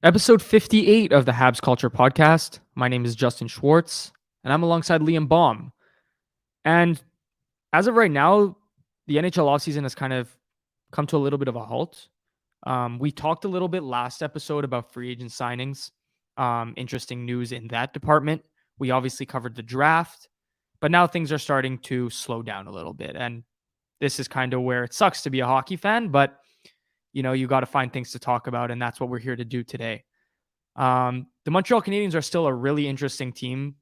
Episode 58 of the HabsCulture podcast. My name is Justin Schwartz, and I'm alongside Liam Baum. And as of right now, the NHL offseason has kind of come to a little bit of a halt. We talked a little bit last episode about free agent signings. Interesting news in that department. We obviously covered the draft, but now things are starting to slow down a little bit. And this is kind of where it sucks to be a hockey fan, but you got to find things to talk about, and that's what we're here to do today. The Montreal Canadiens are still a really interesting team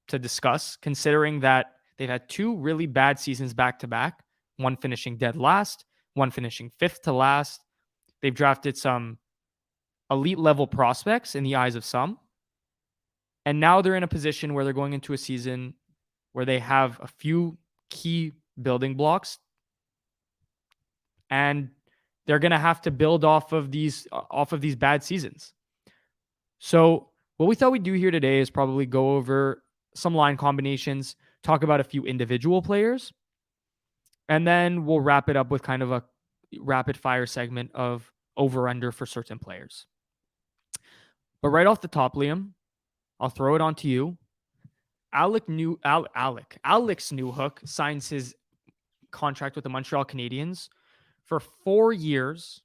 to discuss, considering that they've had two really bad seasons back to back, one finishing dead last, one finishing fifth to last. They've drafted some elite level prospects in the eyes of some. And now they're in a position where they're going into a season where they have a few key building blocks, and they're going to have to build off of these bad seasons. So what we thought we'd do here today is probably go over some line combinations, talk about a few individual players, and then we'll wrap it up with kind of a rapid fire segment of over under for certain players. But right off the top, Liam, I'll throw it on to you. Alex Newhook signs his contract with the Montreal Canadiens for 4 years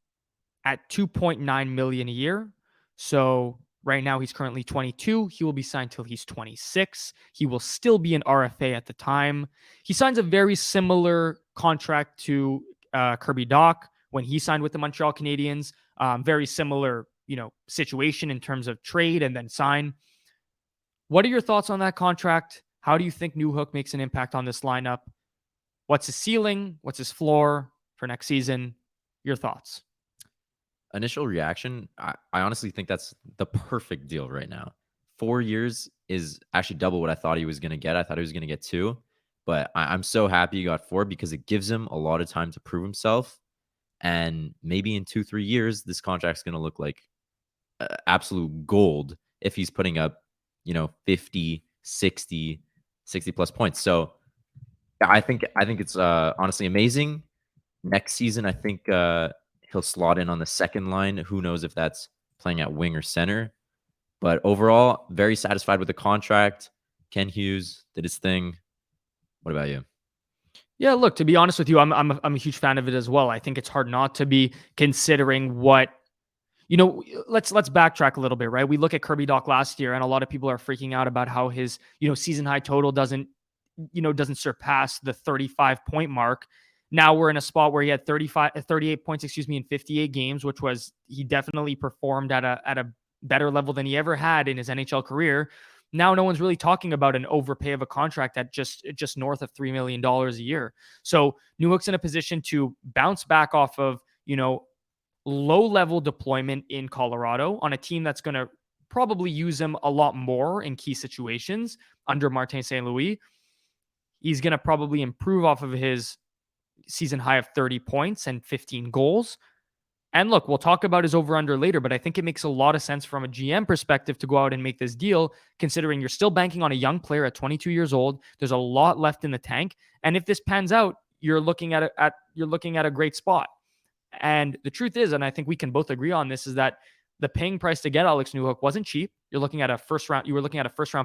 at $2.9 million a year. So right now, he's currently 22. He will be signed till he's 26. He will still be an RFA at the time. He signs a very similar contract to Kirby Dach when he signed with the Montreal Canadiens. Very similar, situation in terms of trade and then sign. What are your thoughts on that contract? How do you think Newhook makes an impact on this lineup? What's his ceiling? What's his floor for next season? Your thoughts? Initial reaction, I honestly think that's the perfect deal right now. 4 years is actually double what I thought he was going to get. I thought he was going to get 2, but I'm so happy he got 4 because it gives him a lot of time to prove himself. And maybe in 2-3 years, this contract's going to look like absolute gold if he's putting up, 50, 60 plus points. So I think it's honestly amazing. Next season, I think he'll slot in on the second line. Who knows if that's playing at wing or center. But overall, very satisfied with the contract. Ken Hughes did his thing. What about you? Yeah, look, to be honest with you, I'm a huge fan of it as well. I think it's hard not to be considering what let's backtrack a little bit, right? We look at Kirby Dach last year, and a lot of people are freaking out about how his season high total doesn't surpass the 35-point mark. Now we're in a spot where he had 38 points, in 58 games, which was he definitely performed at a better level than he ever had in his NHL career. Now no one's really talking about an overpay of a contract at just north of $3 million a year. So Newhook's in a position to bounce back off of low-level deployment in Colorado on a team that's going to probably use him a lot more in key situations under Martin St. Louis. He's going to probably improve off of his season high of 30 points and 15 goals. And look, we'll talk about his over-under later, but I think it makes a lot of sense from a GM perspective to go out and make this deal, considering you're still banking on a young player at 22 years old. There's a lot left in the tank. And if this pans out, you're looking at a great spot. And the truth is, and I think we can both agree on this, is that the paying price to get Alex Newhook wasn't cheap. You were looking at a first round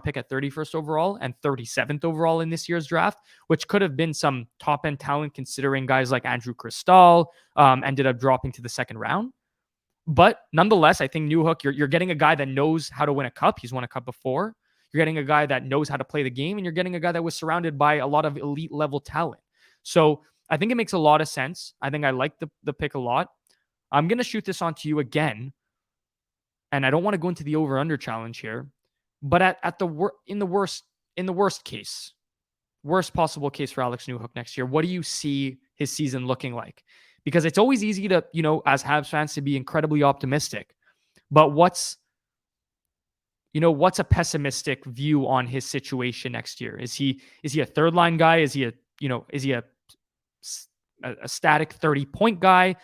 pick at 31st overall and 37th overall in this year's draft, which could have been some top end talent considering guys like Andrew Cristal ended up dropping to the second round. But nonetheless, I think Newhook, you're getting a guy that knows how to win a cup. He's won a cup before. You're getting a guy that knows how to play the game, and you're getting a guy that was surrounded by a lot of elite level talent. So I think it makes a lot of sense. I think I like the pick a lot. I'm going to shoot this on to you again. And I don't want to go into the over-under challenge here, but in the worst case, worst possible case for Alex Newhook next year, what do you see his season looking like? Because it's always easy to, as Habs fans, to be incredibly optimistic. But what's a pessimistic view on his situation next year? Is he a third line guy? Is he a static 30-point guy?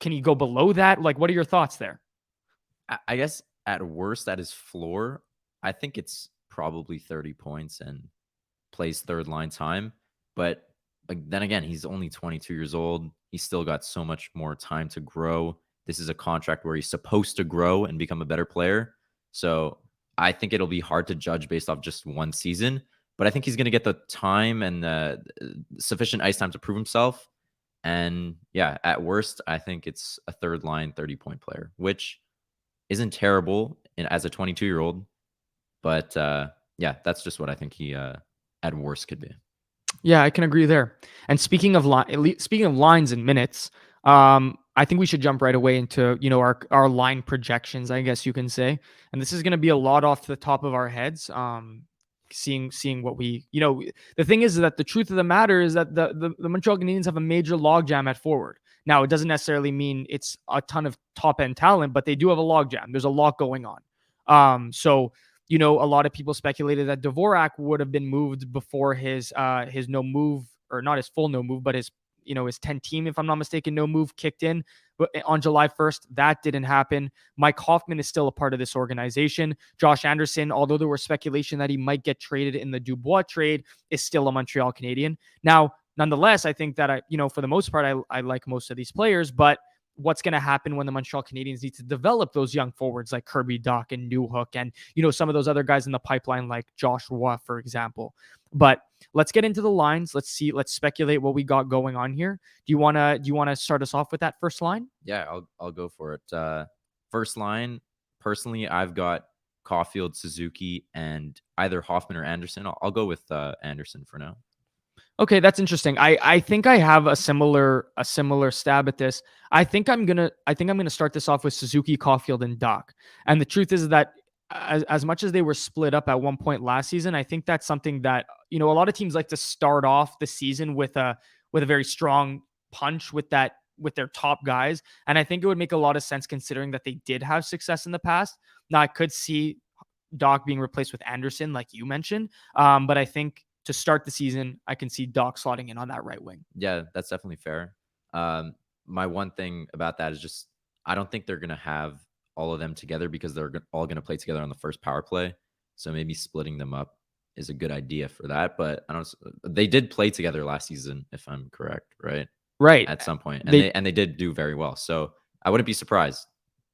Can he go below that? Like, what are your thoughts there? I guess at worst, at his floor, I think it's probably 30 points and plays third line time. But then again, he's only 22 years old. He's still got so much more time to grow This is a contract where he's supposed to grow and become a better player. So I think it'll be hard to judge based off just one season. But I think he's going to get the time and the sufficient ice time to prove himself. And yeah, at worst, I think it's a third line 30-point player, which isn't terrible as a 22-year-old. But yeah, that's just what I think he at worst could be. Yeah, I can agree there. And speaking of lines and minutes, I think we should jump right away into our line projections, I guess you can say. And this is going to be a lot off the top of our heads. Seeing what we the thing is that the truth of the matter is that the Montreal Canadiens have a major logjam at forward. Now, it doesn't necessarily mean it's a ton of top end talent, but they do have a logjam. There's a lot going on. So a lot of people speculated that Dvorak would have been moved before his no move, or not his full no move, but his 10 team, if I'm not mistaken, no move kicked in on July 1st. That didn't happen. Mike Hoffman is still a part of this organization. Josh Anderson, although there was speculation that he might get traded in the Dubois trade, is still a Montreal Canadian. Now, nonetheless, I think that for the most part, I like most of these players, but what's going to happen when the Montreal Canadiens need to develop those young forwards like Kirby Dach and Newhook and, some of those other guys in the pipeline like Joshua, for example. But let's get into the lines. Let's speculate what we got going on here. Do you want to start us off with that first line? Yeah, I'll go for it. First line, personally, I've got Caulfield, Suzuki, and either Hoffman or Anderson. I'll go with Anderson for now. Okay, that's interesting. I think I have a similar stab at this. I think I'm gonna start this off with Suzuki, Caulfield, and Dach. And the truth is that as much as they were split up at one point last season, I think that's something that a lot of teams like to start off the season with a very strong punch with their top guys. And I think it would make a lot of sense considering that they did have success in the past. Now I could see Dach being replaced with Anderson, like you mentioned, but I think to start the season, I can see Dach slotting in on that right wing. Yeah, that's definitely fair. My one thing about that is just I don't think they're going to have all of them together because they're all going to play together on the first power play. So maybe splitting them up is a good idea for that. But I don't. They did play together last season, if I'm correct, right? Right. At some point, and they did do very well. So I wouldn't be surprised.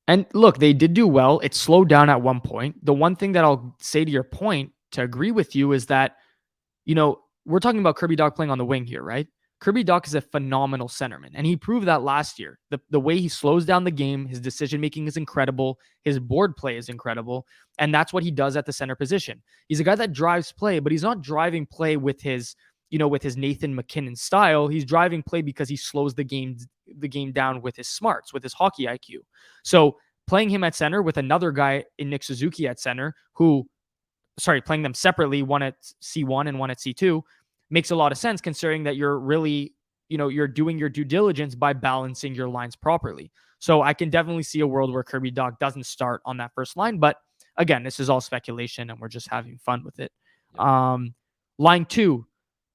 And look, they did do well. It slowed down at one point. The one thing that I'll say to your point to agree with you is that we're talking about Kirby Dach playing on the wing here, right? Kirby Dach is a phenomenal centerman, and he proved that last year. The way he slows down the game, his decision-making is incredible. His board play is incredible, and that's what he does at the center position. He's a guy that drives play, but he's not driving play with his Nathan McKinnon style. He's driving play because he slows the game down with his smarts, with his hockey IQ. So playing him at center with another guy in Nick Suzuki at center playing them separately, one at C1 and one at C2, makes a lot of sense considering that you're really, you're doing your due diligence by balancing your lines properly. So I can definitely see a world where Kirby Dach doesn't start on that first line. But again, this is all speculation and we're just having fun with it. Yeah. Line 2,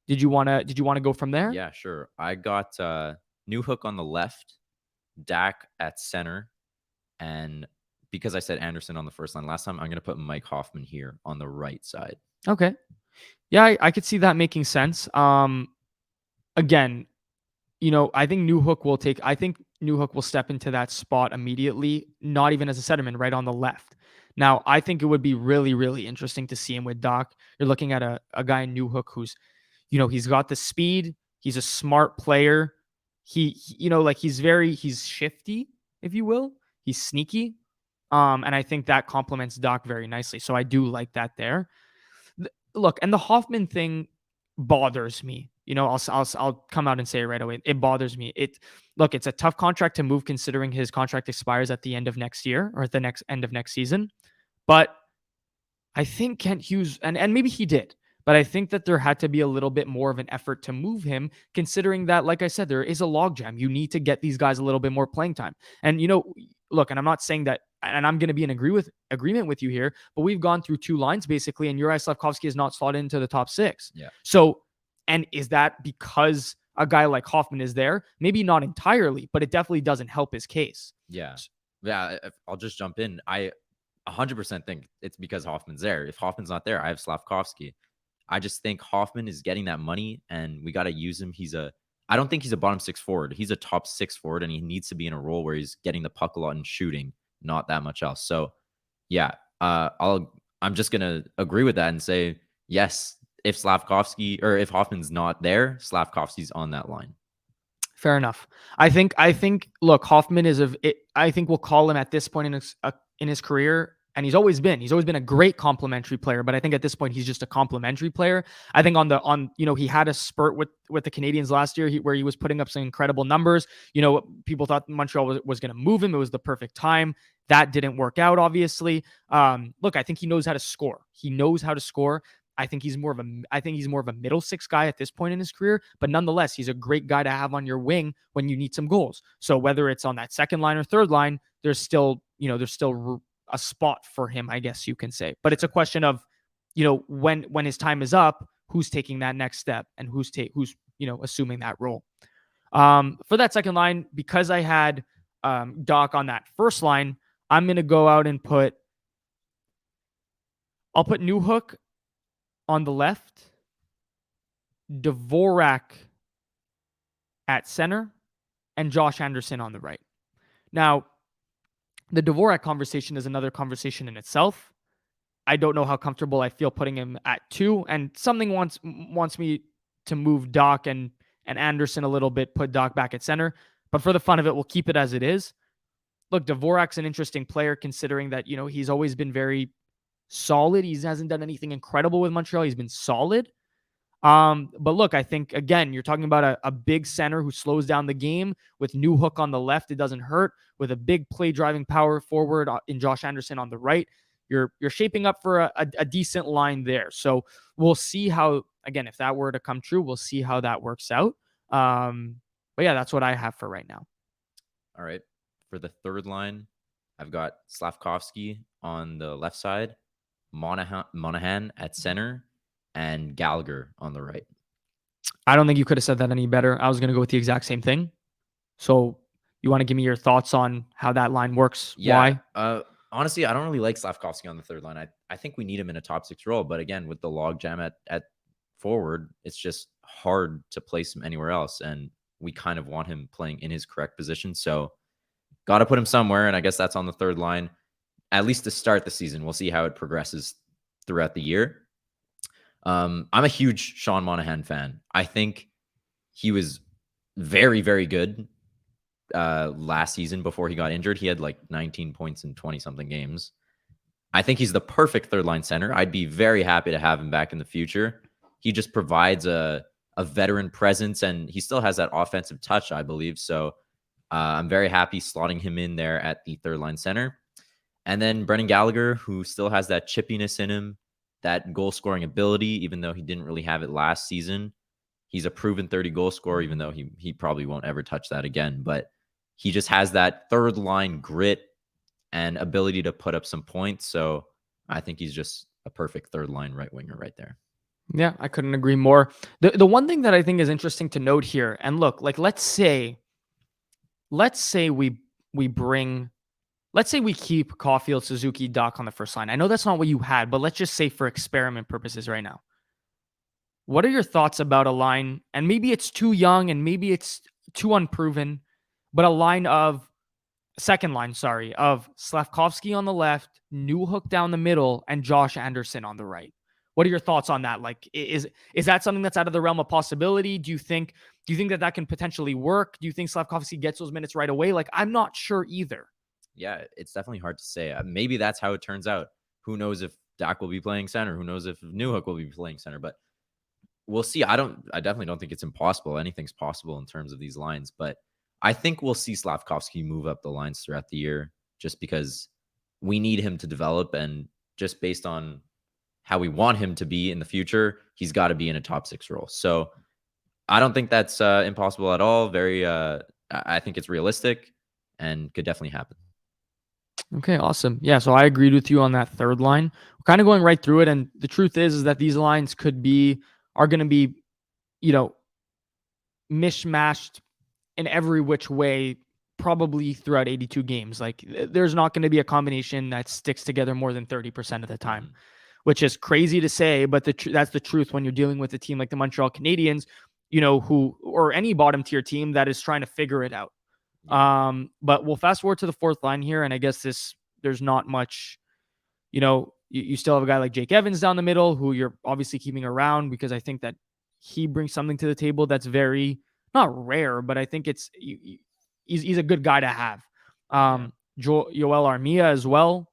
did you want to go from there? Yeah, sure. I got Newhook on the left, Dach at center, and because I said Anderson on the first line last time, I'm going to put Mike Hoffman here on the right side. Okay. Yeah, I could see that making sense. Again, I think Newhook will step into that spot immediately, not even as a centerman, right on the left. Now, I think it would be really, really interesting to see him with Dach. You're looking at a guy in Newhook who's, he's got the speed. He's a smart player. He's shifty, if you will. He's sneaky. And I think that complements Dach very nicely. So I do like that there. Look, and the Hoffman thing bothers me. I'll come out and say it right away. It bothers me. It's a tough contract to move considering his contract expires at the end of next year or at the end of next season. But I think Kent Hughes, and maybe he did, but I think that there had to be a little bit more of an effort to move him, considering that, like I said, there is a logjam. You need to get these guys a little bit more playing time. And, look, and I'm not saying that, and I'm going to be in agreement with you here, but we've gone through 2 lines basically, and Juraj Slafkovsky is not slotted into the top 6. Yeah. So, and is that because a guy like Hoffman is there? Maybe not entirely, but it definitely doesn't help his case. Yeah. Yeah. I'll just jump in. I 100% think it's because Hoffman's there. If Hoffman's not there, I have Slafkovsky. I just think Hoffman is getting that money and we got to use him. He's a I don't think he's a bottom six forward. He's a top six forward, and he needs to be in a role where he's getting the puck a lot and shooting, not that much else. So, yeah, I'm just gonna agree with that and say yes. If Slavkovsky or if Hoffman's not there, Slavkovsky's on that line. Fair enough. I think. Look, Hoffman is I think we'll call him at this point in his career, and he's always been a great complementary player. But I think at this point he's just a complementary player. I think he had a spurt with the Canadiens last year where he was putting up some incredible numbers. People thought Montreal was going to move him. It was the perfect time. That didn't work out, obviously. Look, I think he knows how to score. He knows how to score. I think he's more of a middle six guy at this point in his career, but nonetheless, he's a great guy to have on your wing when you need some goals. So whether it's on that second line or third line, there's still a spot for him, I guess you can say. But it's a question of, when his time is up, who's taking that next step and who's assuming that role. For that second line, because I had Doc on that first line, I'm going to go out and I'll put Newhook on the left, Dvorak at center, and Josh Anderson on the right. Now, the Dvorak conversation is another conversation in itself. I don't know how comfortable I feel putting him at 2, and something wants me to move Doc and Anderson a little bit, put Doc back at center. But for the fun of it, we'll keep it as it is. Look, Dvorak's an interesting player considering that, he's always been very solid. He hasn't done anything incredible with Montreal. He's been solid. But look, I think, again, you're talking about a big center who slows down the game with Newhook on the left. It doesn't hurt. With a big play driving power forward in Josh Anderson on the right, you're shaping up for a decent line there. So we'll see how, again, if that were to come true, we'll see how that works out. But yeah, that's what I have for right now. All right. For the third line, I've got Slavkovsky on the left side, Monahan at center, and Gallagher on the right. I don't think you could have said that any better. I was going to go with the exact same thing. So you want to give me your thoughts on how that line works? Yeah, Why? Honestly, I don't really like Slavkovsky on the third line. I think we need him in a top 6 role. But again, with the logjam at forward, it's just hard to place him anywhere else. And we kind of want him playing in his correct position. So got to put him somewhere. And I guess that's on the third line, at least to start the season. We'll see how it progresses throughout the year. I'm a huge Sean Monahan fan. I think he was very, very good last season before he got injured. He had like 19 points in 20 something games. I think he's the perfect third line center. I'd be very happy to have him back in the future. He just provides a veteran presence, and he still has that offensive touch, I believe. So I'm very happy slotting him in there at the third line center. And then Brendan Gallagher, who still has that chippiness in him, that goal scoring ability, even though he didn't really have it last season. He's a proven 30 goal scorer, even though he probably won't ever touch that again. But he just has that third line grit and ability to put up some points. So I think he's just a perfect third line right winger right there. Yeah, I couldn't agree more. The one thing that I think is interesting to note here, and look, like let's say we keep Caulfield, Suzuki, Doc on the first line. I know that's not what you had, but let's just say for experiment purposes right now. What are your thoughts about a line? And maybe it's too young and maybe it's too unproven, but a second line of Slavkovsky on the left, Newhook down the middle, and Josh Anderson on the right. What are your thoughts on that? Like, is that something that's out of the realm of possibility? Do you think that can potentially work? Do you think Slavkovsky gets those minutes right away? Like, I'm not sure either. Yeah, it's definitely hard to say. Maybe that's how it turns out. Who knows if Dak will be playing center? Who knows if Newhook will be playing center? But we'll see. I definitely don't think it's impossible. Anything's possible in terms of these lines. But I think we'll see Slavkovsky move up the lines throughout the year just because we need him to develop. And just based on how we want him to be in the future, he's got to be in a top 6 role. So I don't think that's impossible at all. I think it's realistic and could definitely happen. Okay, awesome. Yeah, so I agreed with you on that third line. We're kind of going right through it, and the truth is that these lines are going to be, mishmashed in every which way, probably throughout 82 games. Like, there's not going to be a combination that sticks together more than 30% of the time, which is crazy to say, but that's the truth when you're dealing with a team like the Montreal Canadiens. who, or any bottom tier team that is trying to figure it out. Yeah. But we'll fast forward to the fourth line here, and I guess there's not much. You still have a guy like Jake Evans down the middle, who you're obviously keeping around because I think that he brings something to the table that's very not rare, but I think he's a good guy to have. Yeah. Yoel Armia as well.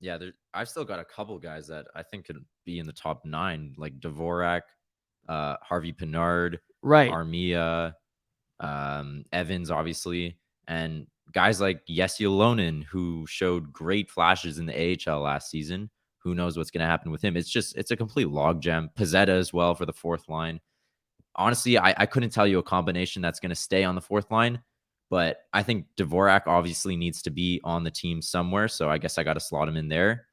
Yeah, I've still got a couple guys that I think could be in the top 9, like Dvorak, Harvey Pinard, Right. Armia, Evans, obviously, and guys like Jesse Alonen, who showed great flashes in the AHL last season. Who knows what's going to happen with him? It's a complete logjam. Pizzetta as well for the fourth line. Honestly, I couldn't tell you a combination that's going to stay on the fourth line, but I think Dvorak obviously needs to be on the team somewhere, so I guess I got to slot him in there.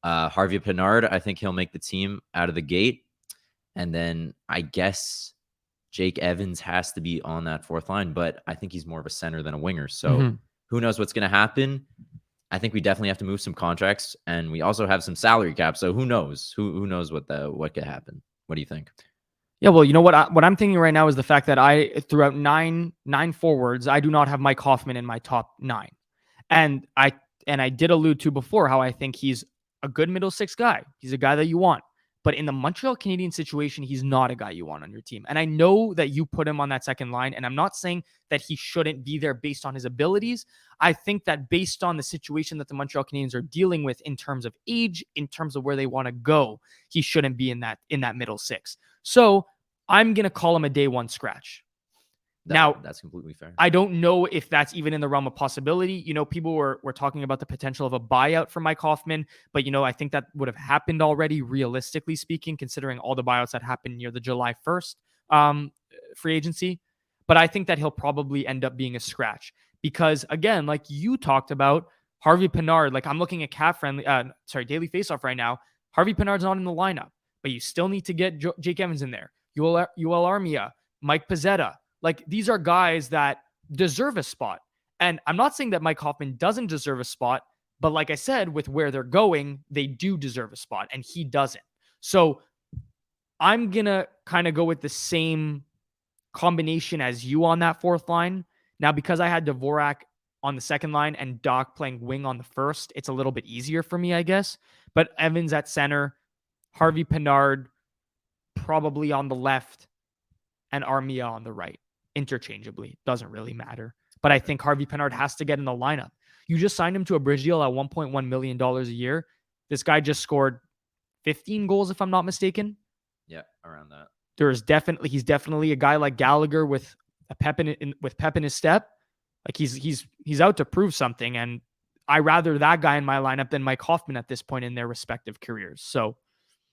Harvey Pinard, I think he'll make the team out of the gate. And then I guess Jake Evans has to be on that fourth line, but I think he's more of a center than a winger. So who knows what's going to happen? I think we definitely have to move some contracts, and we also have some salary cap. So who knows? Who knows what could happen? What do you think? Yeah, well, what I'm thinking right now is the fact that throughout nine forwards, I do not have Mike Hoffman in my top 9, and I did allude to before how I think he's a good middle six guy. He's a guy that you want. But in the Montreal Canadiens situation, he's not a guy you want on your team. And I know that you put him on that second line, and I'm not saying that he shouldn't be there based on his abilities. I think that based on the situation that the Montreal Canadiens are dealing with in terms of age, in terms of where they want to go, he shouldn't be in that middle six. So I'm going to call him a day one scratch. Now, that's completely fair. I don't know if that's even in the realm of possibility. People were talking about the potential of a buyout for Mike Hoffman, but I think that would have happened already, realistically speaking, considering all the buyouts that happened near the July 1st free agency. But I think that he'll probably end up being a scratch because, again, like you talked about, Harvey Pinard, like I'm looking at Daily Faceoff right now. Harvey Pinard's not in the lineup, but you still need to get Jake Evans in there. Yoel Armia, Mike Pizzetta. Like, these are guys that deserve a spot. And I'm not saying that Mike Hoffman doesn't deserve a spot, but like I said, with where they're going, they do deserve a spot, and he doesn't. So I'm going to kind of go with the same combination as you on that fourth line. Now, because I had Dvorak on the second line and Doc playing wing on the first, it's a little bit easier for me, I guess. But Evans at center, Harvey Pinard probably on the left, and Armia on the right. Interchangeably. Doesn't really matter. But I think Harvey Pinard has to get in the lineup. You just signed him to a bridge deal at $1.1 million a year. This guy just scored 15 goals, if I'm not mistaken. Yeah, around that. He's definitely a guy like Gallagher with pep in his step. Like he's out to prove something. And I rather that guy in my lineup than Mike Hoffman at this point in their respective careers. So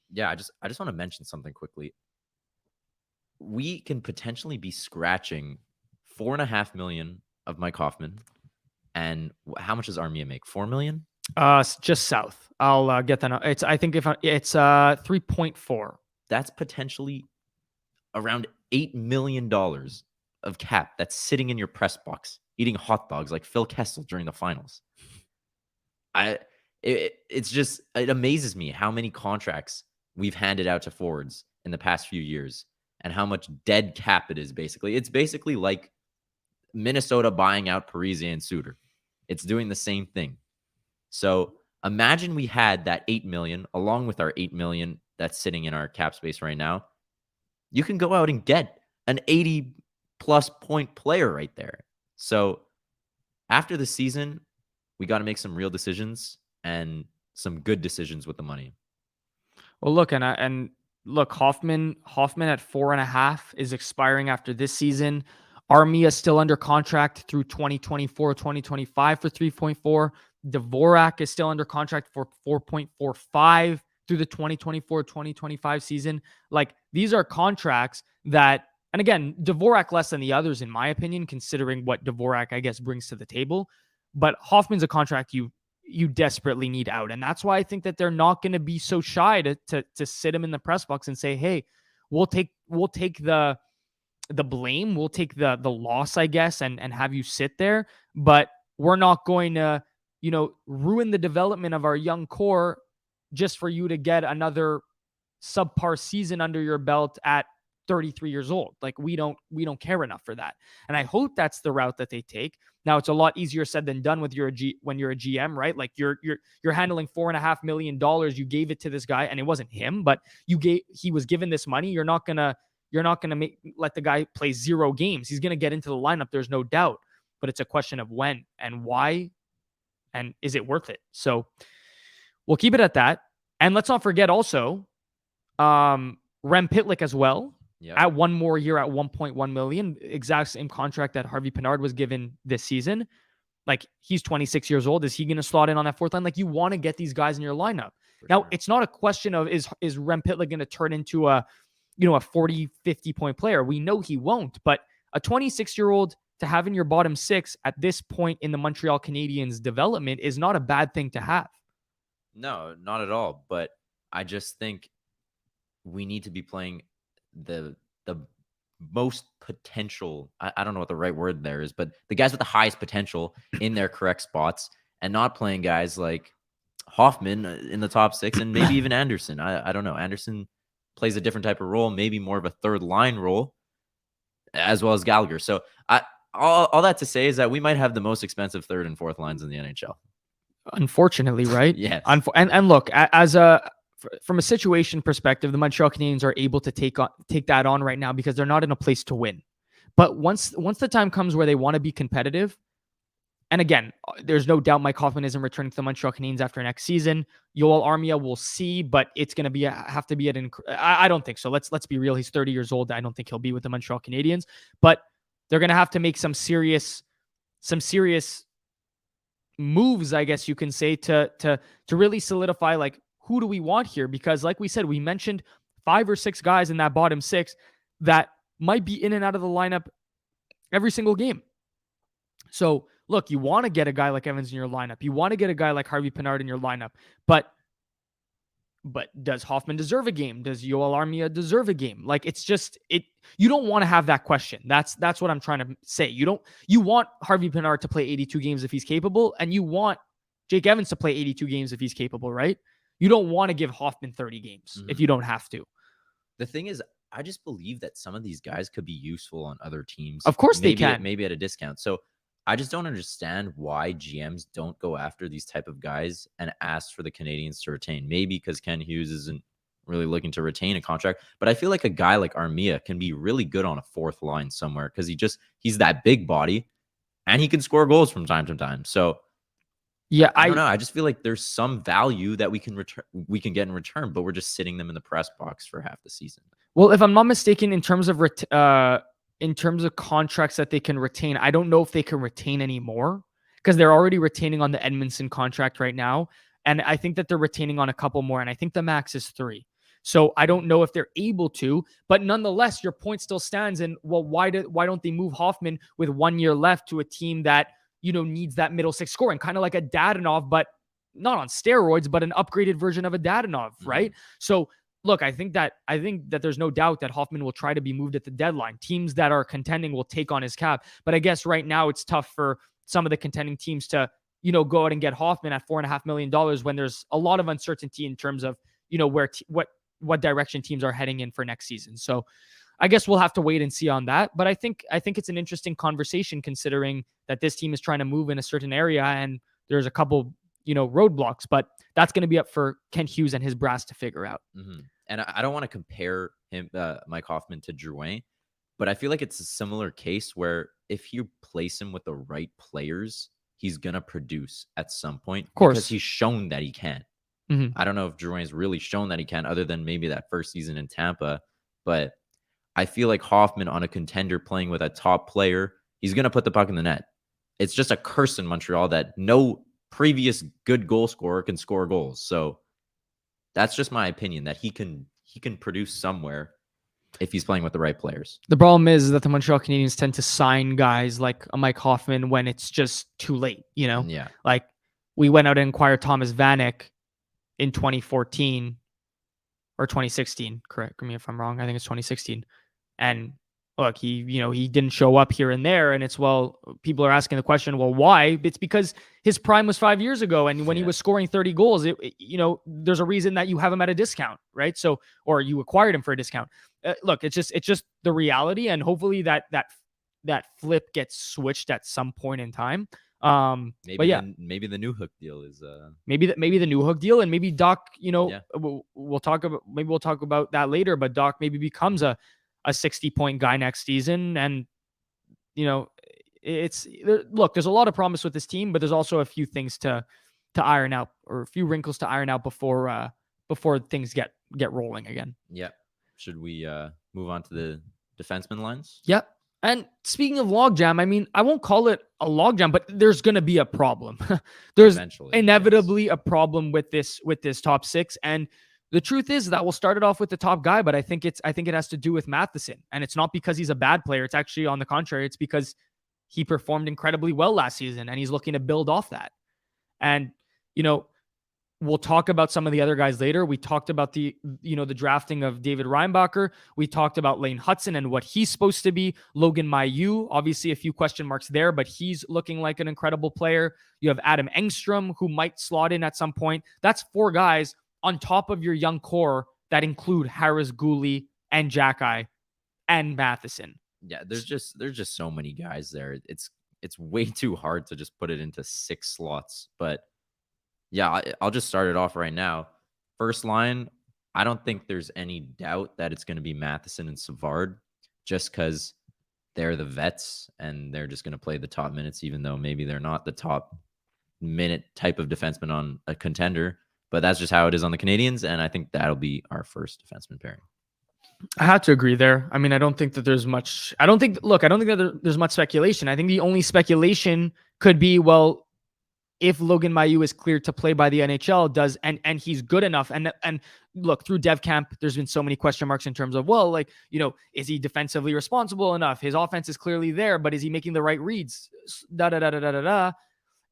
yeah, I just want to mention something quickly. We can potentially be scratching $4.5 million of Mike Hoffman. And how much does Armia make? $4 million? Just south. I'll get that. I think it's 3.4. That's potentially around $8 million of cap that's sitting in your press box, eating hot dogs like Phil Kessel during the finals. It amazes me how many contracts we've handed out to forwards in the past few years. And how much dead cap it is, basically. It's basically like Minnesota buying out Parise and Suter. It's doing the same thing. So imagine we had that $8 million along with our $8 million that's sitting in our cap space right now. You can go out and get an 80-plus point player right there. So after the season, we got to make some real decisions and some good decisions with the money. Well, look, Look, Hoffman at 4.5 is expiring after this season. Armia is still under contract through 2024, 2025 for 3.4. Dvorak is still under contract for 4.45 through the 2024, 2025 season. Like, these are contracts that, and again, Dvorak less than the others, in my opinion, considering what Dvorak, I guess, brings to the table. But Hoffman's a contract you desperately need out. And that's why I think that they're not going to be so shy to sit him in the press box and say, hey, we'll take the blame. We'll take the loss, I guess, and have you sit there. But we're not going to, ruin the development of our young core just for you to get another subpar season under your belt at 33 years old. Like we don't care enough for that. And I hope that's the route that they take. Now it's a lot easier said than done with when you're a GM, right? Like you're handling $4.5 million. You gave it to this guy, and it wasn't him, but he was given this money. You're not gonna let the guy play 0 games. He's gonna get into the lineup. There's no doubt, but it's a question of when and why, and is it worth it? So we'll keep it at that. And let's not forget also, Rem Pitlick as well. Yep. At 1 more year at $1.1 million, exact same contract that Harvey Pinard was given this season. Like he's 26 years old. Is he going to slot in on that fourth line? Like you want to get these guys in your lineup. Now, it's not a question of is Rem Pitlick going to turn into a 40, 50 point player? We know he won't, but a 26-year-old to have in your bottom 6 at this point in the Montreal Canadiens development is not a bad thing to have. No, not at all. But I just think we need to be playing the most potential. I don't know what the right word there is, but the guys with the highest potential in their correct spots, and not playing guys like Hoffman in the top 6 and maybe even Anderson. I don't know. Anderson plays a different type of role, maybe more of a third line role, as well as Gallagher. So all that to say is that we might have the most expensive third and fourth lines in the NHL. Unfortunately, right? Yes. And look, from a situation perspective, the Montreal Canadiens are able to take that on right now because they're not in a place to win. But once the time comes where they want to be competitive, and again, there's no doubt Mike Hoffman isn't returning to the Montreal Canadiens after next season. Yoel Armia, we'll see, but it's going to have to be at I don't think so. Let's be real. He's 30 years old. I don't think he'll be with the Montreal Canadiens, but they're going to have to make some serious moves, I guess you can say, to really solidify like who do we want here? Because like we said, we mentioned 5 or 6 guys in that bottom 6 that might be in and out of the lineup every single game. So look, you want to get a guy like Evans in your lineup. You want to get a guy like Harvey Pinard in your lineup. But does Hoffman deserve a game? Does Yoel Armia deserve a game? Like it's just you don't want to have that question. That's what I'm trying to say. You want Harvey Pinard to play 82 games if he's capable, and you want Jake Evans to play 82 games if he's capable, right? You don't want to give Hoffman 30 games if you don't have to. The thing is, I just believe that some of these guys could be useful on other teams. Of course they can. Maybe at a discount. So I just don't understand why GMs don't go after these type of guys and ask for the Canadiens to retain. Maybe because Ken Hughes isn't really looking to retain a contract. But I feel like a guy like Armia can be really good on a fourth line somewhere because he's that big body and he can score goals from time to time. So yeah, I don't know. I just feel like there's some value that we can get in return, but we're just sitting them in the press box for half the season. Well, if I'm not mistaken, in terms of contracts that they can retain, I don't know if they can retain anymore because they're already retaining on the Edmondson contract right now. And I think that they're retaining on a couple more. And I think the max is 3. So I don't know if they're able to, but nonetheless, your point still stands. And well, why don't they move Hoffman with 1 year left to a team that, needs that middle 6 scoring, kind of like a Dadonov, but not on steroids, but an upgraded version of a Dadonov, right? So look, I think that there's no doubt that Hoffman will try to be moved at the deadline. Teams that are contending will take on his cap. But I guess right now it's tough for some of the contending teams to, go out and get Hoffman at $4.5 million when there's a lot of uncertainty in terms of, what direction teams are heading in for next season. So I guess we'll have to wait and see on that. But I think it's an interesting conversation considering that this team is trying to move in a certain area and there's a couple, roadblocks, but that's going to be up for Kent Hughes and his brass to figure out. Mm-hmm. And I don't want to compare him, Mike Hoffman, to Drouin, but I feel like it's a similar case where if you place him with the right players, he's going to produce at some point. Of course. Because he's shown that he can. Mm-hmm. I don't know if Drouin's really shown that he can other than maybe that first season in Tampa, but I feel like Hoffman on a contender playing with a top player, he's going to put the puck in the net. It's just a curse in Montreal that no previous good goal scorer can score goals. So that's just my opinion that he can produce somewhere if he's playing with the right players. The problem is that the Montreal Canadiens tend to sign guys like a Mike Hoffman when it's just too late, Yeah. Like we went out and acquired Thomas Vanek in 2014 or 2016. Correct me if I'm wrong. I think it's 2016. And look, he didn't show up here and there. And it's, people are asking the question, well, why? It's because his prime was 5 years ago. And when he was scoring 30 goals, there's a reason that you have him at a discount, right? So, or you acquired him for a discount. look, it's just the reality, and hopefully that flip gets switched at some point in time. But yeah, Maybe the new Hook deal is maybe the new Hook deal, and maybe Doc, yeah. we'll talk about that later. But Doc maybe becomes a 60-point guy next season, and you know, look, there's a lot of promise with this team, but there's also a few things to iron out, or a few wrinkles to iron out before things get rolling again. Yeah. Should we move on to the defenseman lines? Yep. And speaking of logjam, I mean, I won't call it a logjam, but there's going to be a problem. There's Eventually, inevitably a problem with this top six. And the truth is that we'll start it off with the top guy, but I think it has to do with Matheson. And it's not because he's a bad player. It's actually on the contrary. It's because he performed incredibly well last season, and he's looking to build off that. And, we'll talk about some of the other guys later. We talked about the drafting of David Reinbacher. We talked about Lane Hudson and what he's supposed to be. Logan Mailloux, obviously a few question marks there, but he's looking like an incredible player. You have Adam Engstrom, who might slot in at some point. That's 4 guys on top of your young core that include Harris, Gooley, and Jackeye, and Matheson. Yeah, there's just so many guys there. It's way too hard to just put it into 6 slots, but yeah, I'll just start it off right now. First line, I don't think there's any doubt that it's going to be Matheson and Savard, just because they're the vets and they're just going to play the top minutes, even though maybe they're not the top minute type of defenseman on a contender. But that's just how it is on the Canadiens, and I think that'll be our first defenseman pairing. I have to agree there. I mean, I don't think that there's much. I don't think that there's much speculation. I think the only speculation could be, well, if Logan Mailloux is cleared to play by the NHL, and he's good enough. And look, through dev camp, there's been so many question marks in terms of, well, is he defensively responsible enough? His offense is clearly there, but is he making the right reads?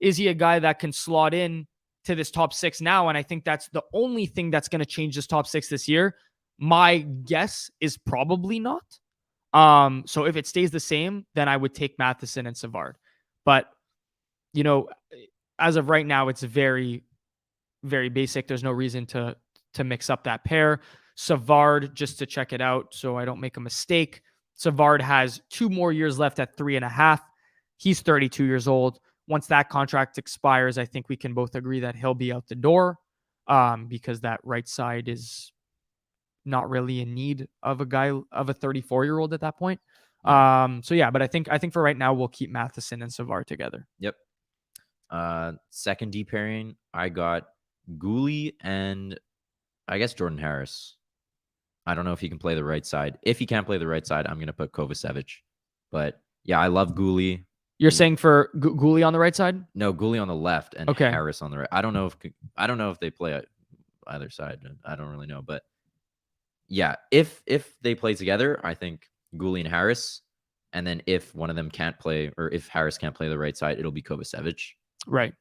Is he a guy that can slot in to this top 6 now? And I think that's the only thing that's going to change this top 6 this year. My guess is probably not. So if it stays the same, then I would take Matheson and Savard. But, as of right now, it's very, very basic. There's no reason to mix up that pair. Savard, just to check it out so I don't make a mistake, Savard has 2 more years left at 3.5. He's 32 years old. Once that contract expires, I think we can both agree that he'll be out the door, because that right side is not really in need of a 34-year-old at that point. So yeah, but I think for right now, we'll keep Matheson and Savard together. Yep. Second D pairing, I got Gooley and I guess Jordan Harris. I don't know if he can play the right side. If he can't play the right side, I'm going to put Kovacevic. But yeah, I love Gooley. You're saying for Gooley on the right side? No, Gooley on the left and Harris on the right. I don't know if they play either side. I don't really know, but yeah, if they play together, I think Gooley and Harris. And then if one of them can't play, or if Harris can't play the right side, it'll be Kovacevic. Right.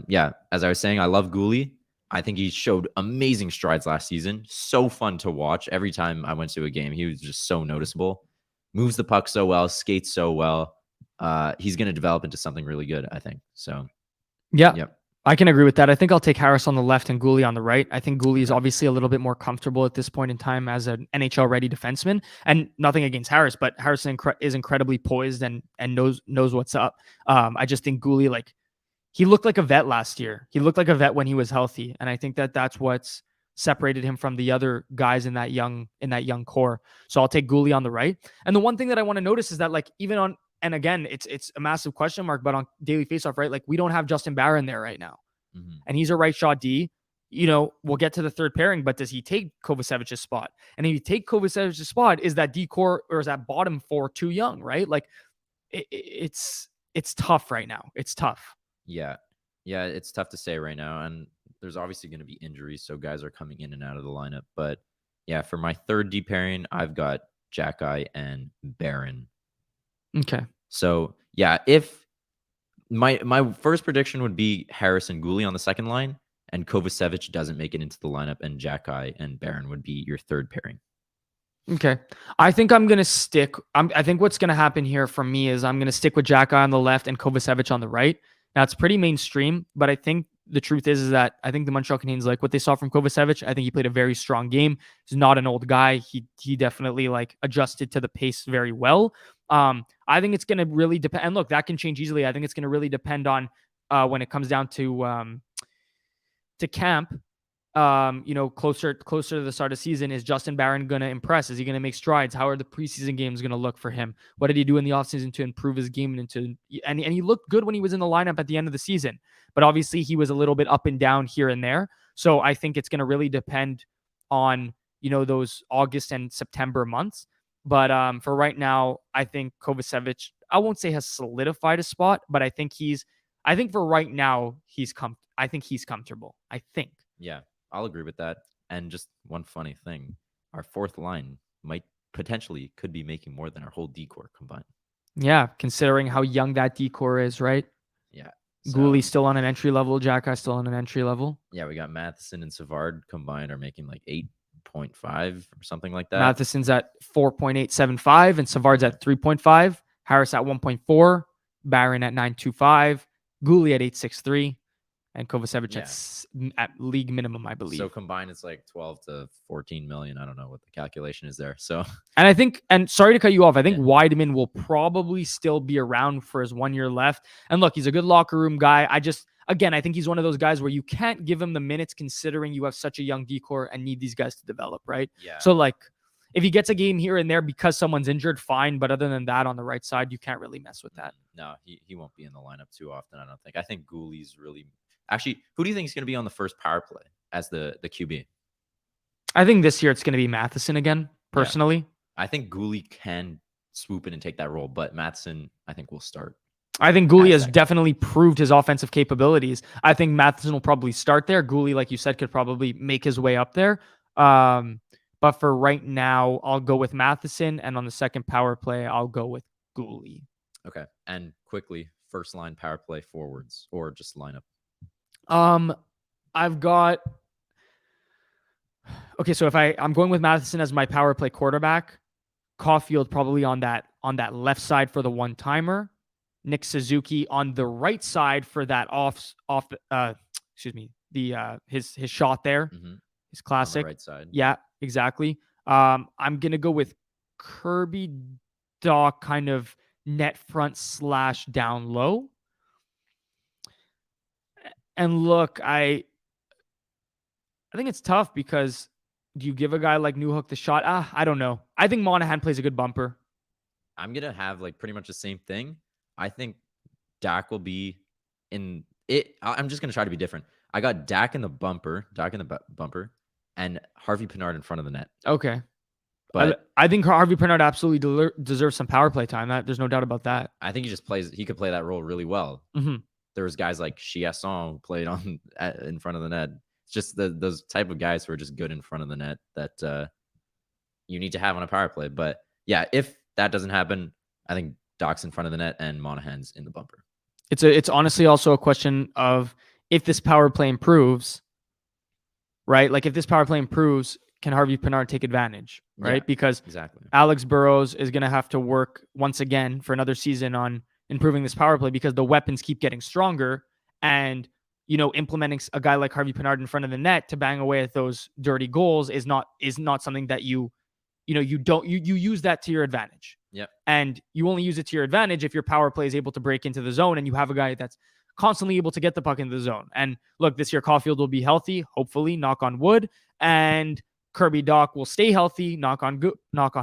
Yeah, as I was saying, I love Gooley. I think he showed amazing strides last season. So fun to watch. Every time I went to a game, he was just so noticeable. Moves the puck so well, skates so well. He's going to develop into something really good, I think. So, yeah. Yep. I can agree with that. I think I'll take Harris on the left and Gooley on the right. I think Gooley is obviously a little bit more comfortable at this point in time as an NHL-ready defenseman. And nothing against Harris, but Harris is incredibly poised and knows what's up. I just think Gooley, he looked like a vet last year. He looked like a vet when he was healthy, and I think that's what's separated him from the other guys in that young core. So I'll take Gooley on the right. And the one thing that I want to notice is that even on, and again, it's a massive question mark, but on Daily Faceoff, right? We don't have Justin Barron there right now. Mm-hmm. And he's a right shot D. We'll get to the third pairing, but does he take Kovacevic's spot? And if you take Kovacevic's spot, is that D core or is that bottom 4 too young, right? It's tough right now. It's tough. Yeah, it's tough to say right now. And there's obviously going to be injuries, so guys are coming in and out of the lineup. But yeah, for my third D pairing, I've got Jackeye and Barron. Okay. So yeah, if my first prediction would be Harris and Gooley on the second line, and Kovacevic doesn't make it into the lineup, and Jackeye and Barron would be your third pairing. Okay. I think I'm going to stick. I think what's going to happen here for me is I'm going to stick with Jackeye on the left and Kovacevic on the right. Now, it's pretty mainstream, but I think the truth is that I think the Montreal Canadiens like what they saw from Kovacevic. I think he played a very strong game. He's not an old guy. He definitely like adjusted to the pace very well. I think it's going to really depend. And look, that can change easily. I think it's going to really depend on when it comes down to camp. Closer to the start of the season, is Justin Barron going to impress? Is he going to make strides? How are the preseason games going to look for him? What did he do in the offseason to improve his game and he looked good when he was in the lineup at the end of the season, but obviously he was a little bit up and down here and there. So I think it's going to really depend on, those August and September months. But for right now, I think Kovacevic, I won't say has solidified a spot, but I think for right now, I think he's comfortable. I think. Yeah. I'll agree with that. And just one funny thing, our fourth line could be making more than our whole decor combined. Yeah, considering how young that decor is, right? Yeah. Gooley's still on an entry level. Jacka still on an entry level. Yeah, we got Matheson and Savard combined are making like 8.5 or something like that. Matheson's at 4.875 and Savard's at 3.5. Harris at 1.4. Barron at 9.25. Gooley at 8.63. And Kovacevic at league minimum, I believe. So combined, it's like 12 to 14 million. I don't know what the calculation is there. So, and sorry to cut you off, I think Wideman will probably still be around for his 1 year left. And look, he's a good locker room guy. I think he's one of those guys where you can't give him the minutes considering you have such a young decor and need these guys to develop, right? Yeah. So like, if he gets a game here and there because someone's injured, fine. But other than that, on the right side, you can't really mess with that. No, he won't be in the lineup too often, I don't think. I think Gooley's really... Actually, who do you think is going to be on the first power play as the QB? I think this year it's going to be Matheson again, personally. Yeah. I think Gooley can swoop in and take that role, but Matheson, I think, will start. I think Gooley has definitely proved his offensive capabilities. I think Matheson will probably start there. Gooley, like you said, could probably make his way up there. But for right now, I'll go with Matheson. And on the second power play, I'll go with Gooley. Okay. And quickly, first line power play forwards or just lineup. I've got... Okay, so if I'm going with Matheson as my power play quarterback, Caulfield probably on that left side for the one-timer, Nick Suzuki on the right side for that his shot there, his classic. On the right side. Yeah, exactly. I'm gonna go with Kirby Dach kind of net front / down low. And look, I think it's tough because do you give a guy like Newhook the shot? I don't know. I think Monahan plays a good bumper. I'm going to have like pretty much the same thing. I think Dak will be in it. I'm just going to try to be different. I got Dak in the bumper, and Harvey Pinard in front of the net. Okay. But I think Harvey Pinard absolutely deserves some power play time. There's no doubt about that. I think he could play that role really well. Mm-hmm. There was guys like Chiasson who played in front of the net. It's just those type of guys who are just good in front of the net that you need to have on a power play. But yeah, if that doesn't happen, I think Doc's in front of the net and Monahan's in the bumper. It's honestly also a question of if this power play improves, right? Like if this power play improves, can Harvey Pinard take advantage, right? Yeah, because exactly. Alex Burrows is going to have to work once again for another season on improving this power play because the weapons keep getting stronger, and implementing a guy like Harvey Pinard in front of the net to bang away at those dirty goals is not something that you use that to your advantage. Yep. And you only use it to your advantage if your power play is able to break into the zone and you have a guy that's constantly able to get the puck into the zone. And look, this year Caulfield will be healthy, hopefully, knock on wood, and Kirby Dach will stay healthy, knock on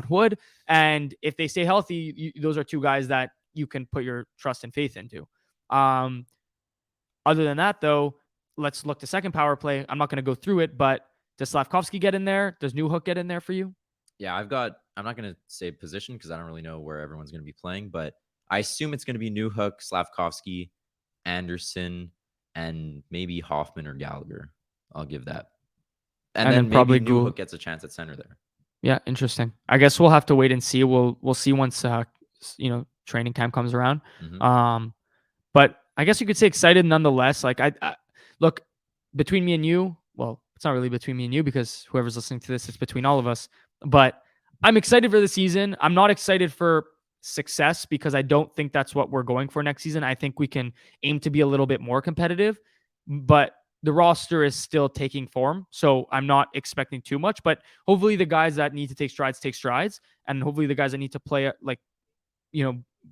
wood. And if they stay healthy, those are two guys that you can put your trust and faith into. Other than that, though, let's look to second power play. I'm not going to go through it, but does Slavkovsky get in there? Does Newhook get in there for you? Yeah, I'm not going to say position because I don't really know where everyone's going to be playing, but I assume it's going to be Newhook, Slavkovsky, Anderson, and maybe Hoffman or Gallagher. I'll give that. And then probably Newhook gets a chance at center there. Yeah, interesting. I guess we'll have to wait and see. We'll see once training camp comes around. Mm-hmm. But I guess you could say excited nonetheless. Like I look, between me and you, well, it's not really between me and you because whoever's listening to this, it's between all of us. But I'm excited for the season. I'm not excited for success because I don't think that's what we're going for next season. I think we can aim to be a little bit more competitive. But the roster is still taking form. So I'm not expecting too much, but hopefully the guys that need to take strides. And hopefully the guys that need to play like,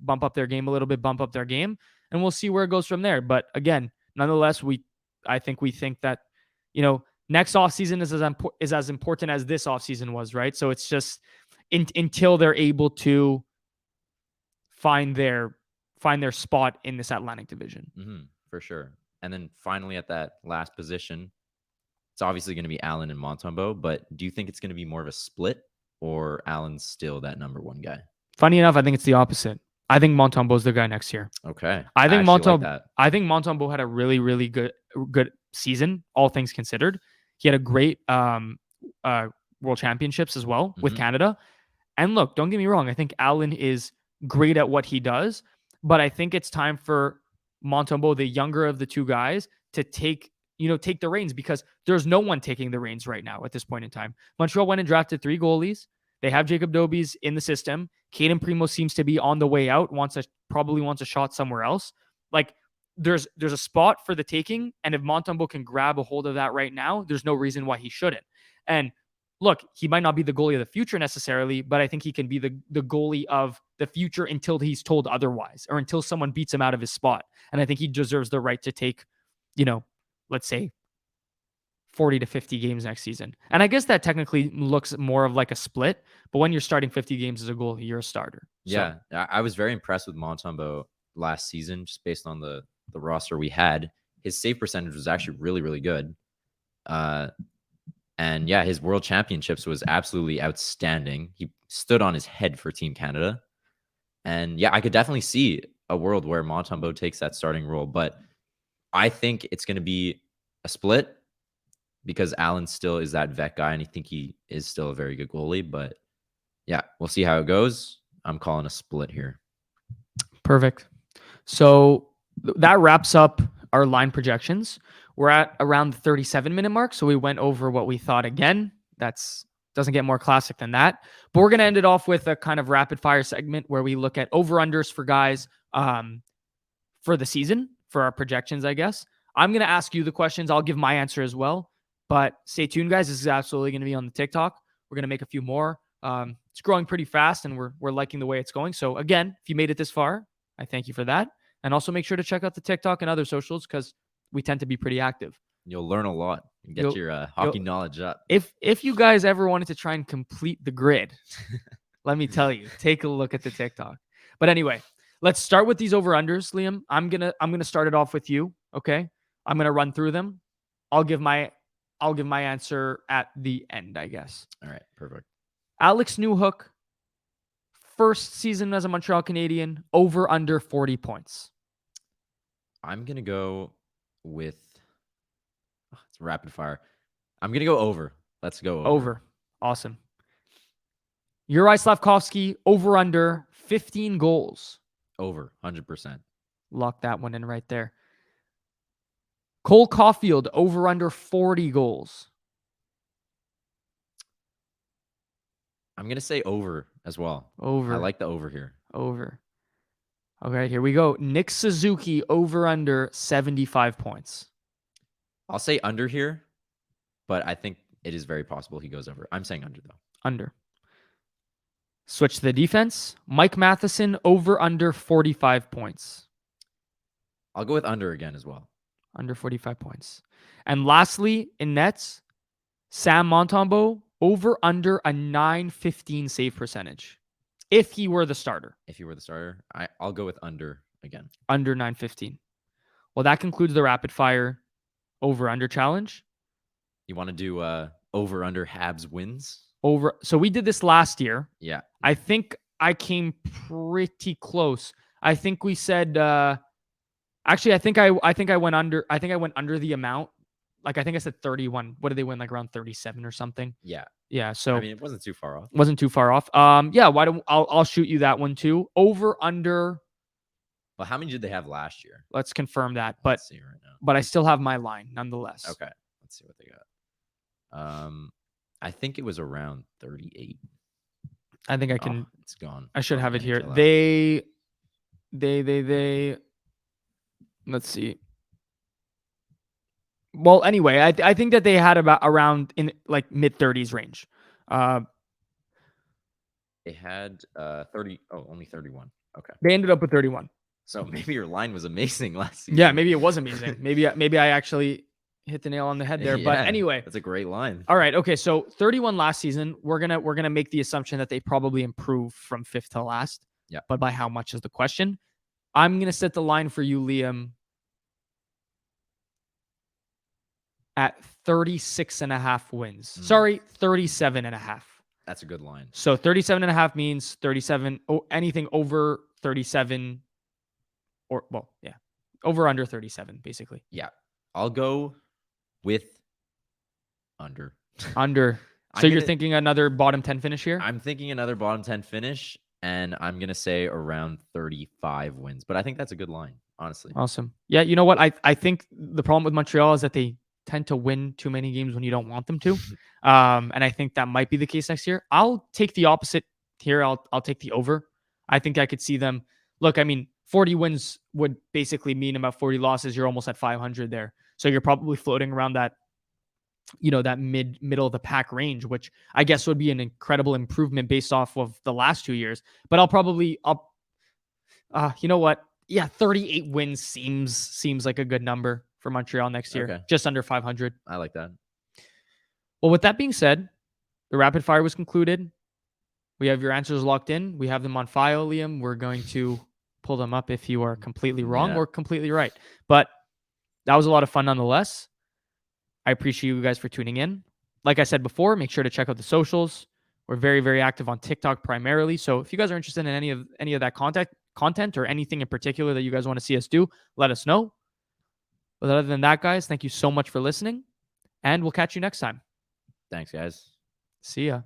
bump up their game a little bit, bump up their game. And we'll see where it goes from there. But again, nonetheless, I think we think that, next offseason is as important as this offseason was, right? So it's just until they're able to find their spot in this Atlantic division. For sure. And then finally at that last position, it's obviously going to be Allen and Montembeault, but do you think it's going to be more of a split or Allen's still that number one guy? Funny enough, I think it's the opposite. I think Montembeault's the guy next year. Okay. I think Montembeault had a really, really good season, all things considered. He had a great World Championships as well with Canada. And look, don't get me wrong. I think Allen is great at what he does, but I think it's time for Montembeault, the younger of the two guys, to take the reins, because there's no one taking the reins right now at this point in time. Montreal went and drafted 3 goalies. They have Jacob Dobies in the system. Caden Primo seems to be on the way out, probably wants a shot somewhere else. Like, there's a spot for the taking, and if Montembeault can grab a hold of that right now, there's no reason why he shouldn't. And look, he might not be the goalie of the future necessarily, but I think he can be the goalie of the future until he's told otherwise, or until someone beats him out of his spot. And I think he deserves the right to take, let's say 40 to 50 games next season. And I guess that technically looks more of like a split, but when you're starting 50 games as a goalie, you're a starter. Yeah, so I was very impressed with Montembeault last season, just based on the roster we had. His save percentage was actually really, really good. And yeah, his World Championships was absolutely outstanding. He stood on his head for Team Canada. And yeah, I could definitely see a world where Montembeault takes that starting role, but I think it's going to be a split, because Allen still is that vet guy, and I think he is still a very good goalie. But yeah, we'll see how it goes. I'm calling a split here. Perfect. So that wraps up our line projections. We're at around the 37-minute mark, so we went over what we thought again. That's doesn't get more classic than that. But we're going to end it off with a kind of rapid fire segment where we look at over-unders for guys for the season, for our projections, I guess. I'm going to ask you the questions. I'll give my answer as well. But stay tuned, guys. This is absolutely going to be on the TikTok. We're going to make a few more. It's growing pretty fast, and we're liking the way it's going. So again, if you made it this far, I thank you for that. And also make sure to check out the TikTok and other socials, because we tend to be pretty active. You'll learn a lot and get your hockey knowledge up. If you guys ever wanted to try and complete the grid, let me tell you, take a look at the TikTok. But anyway, let's start with these over-unders, Liam. I'm gonna start it off with you. Okay. I'm gonna run through them. I'll give my answer at the end, I guess. All right, perfect. Alex Newhook, first season as a Montreal Canadien, over under 40 points. I'm going to go with, it's rapid fire. I'm going to go over. Let's go over. Awesome. Juraj Slafkovsky, over under 15 goals. Over, 100%. Lock that one in right there. Cole Caulfield, over under 40 goals. I'm going to say over as well. Over. I like the over here. Over. Okay, here we go. Nick Suzuki, over under 75 points. I'll say under here, but I think it is very possible he goes over. I'm saying under, though. Under. Switch to the defense. Mike Matheson, over under 45 points. I'll go with under again as well. Under 45 points. And lastly, in nets, Sam Montembeault, over under a 915 save percentage. If he were the starter. If he were the starter, I'll go with under again. Under 915. Well, that concludes the rapid fire over-under challenge. You want to do over under Habs wins? Over. So we did this last year. Yeah. I think I came pretty close. I think we said actually I think I went under. I think I went under the amount. Like, I think I said 31. What did they win? Like around 37 or something? Yeah. Yeah. So I mean, it wasn't too far off. Wasn't too far off. Yeah, I'll shoot you that one too. Over under. Well, how many did they have last year? Let's confirm that. But let's see right now. But I still have my line nonetheless. Okay. Let's see what they got. I think it was around 38. I think I can. It's gone. I should have it here. They. Let's see. Well, anyway, I think that they had about around in like mid 30s range. Uh, They had 30. Oh, only 31. Okay. they ended up with 31. So maybe your line was amazing last season. Yeah, maybe it was amazing. Maybe I actually hit the nail on the head there. But Yeah, anyway, that's a great line. all right. Okay, so 31 last season. We're gonna make the assumption that they probably improved from fifth to last. Yeah. But by how much is the question? I'm gonna set the line for you, Liam, at 36 and a half wins. Sorry, 37 and a half. That's a good line. So 37 and a half means 37. Oh, anything over 37 or, well, yeah, over under 37, basically. Yeah. I'll go with under. Under. So you're thinking another bottom 10 finish here? I'm thinking another bottom 10 finish, and I'm going to say around 35 wins. But I think that's a good line, honestly. Awesome. Yeah, you know what? I think the problem with Montreal is that they tend to win too many games when you don't want them to. And I think that might be the case next year. I'll take the opposite here. I'll take the over. I think I could see them. Look, I mean, 40 wins would basically mean about 40 losses. You're almost at 500 there. So you're probably floating around that, that middle of the pack range, which I guess would be an incredible improvement based off of the last 2 years. But you know what? Yeah, 38 wins seems like a good number for Montreal next year. Okay. Just under 500. I like that. Well, with that being said, the rapid fire was concluded. We have your answers locked in. We have them on file, Liam. We're going to pull them up if you are completely wrong or completely right. But that was a lot of fun nonetheless. I appreciate you guys for tuning in. Like I said before, make sure to check out the socials. We're very, very active on TikTok primarily. So if you guys are interested in any of that content or anything in particular that you guys want to see us do, let us know. But other than that, guys, thank you so much for listening, and we'll catch you next time. Thanks, guys. See ya.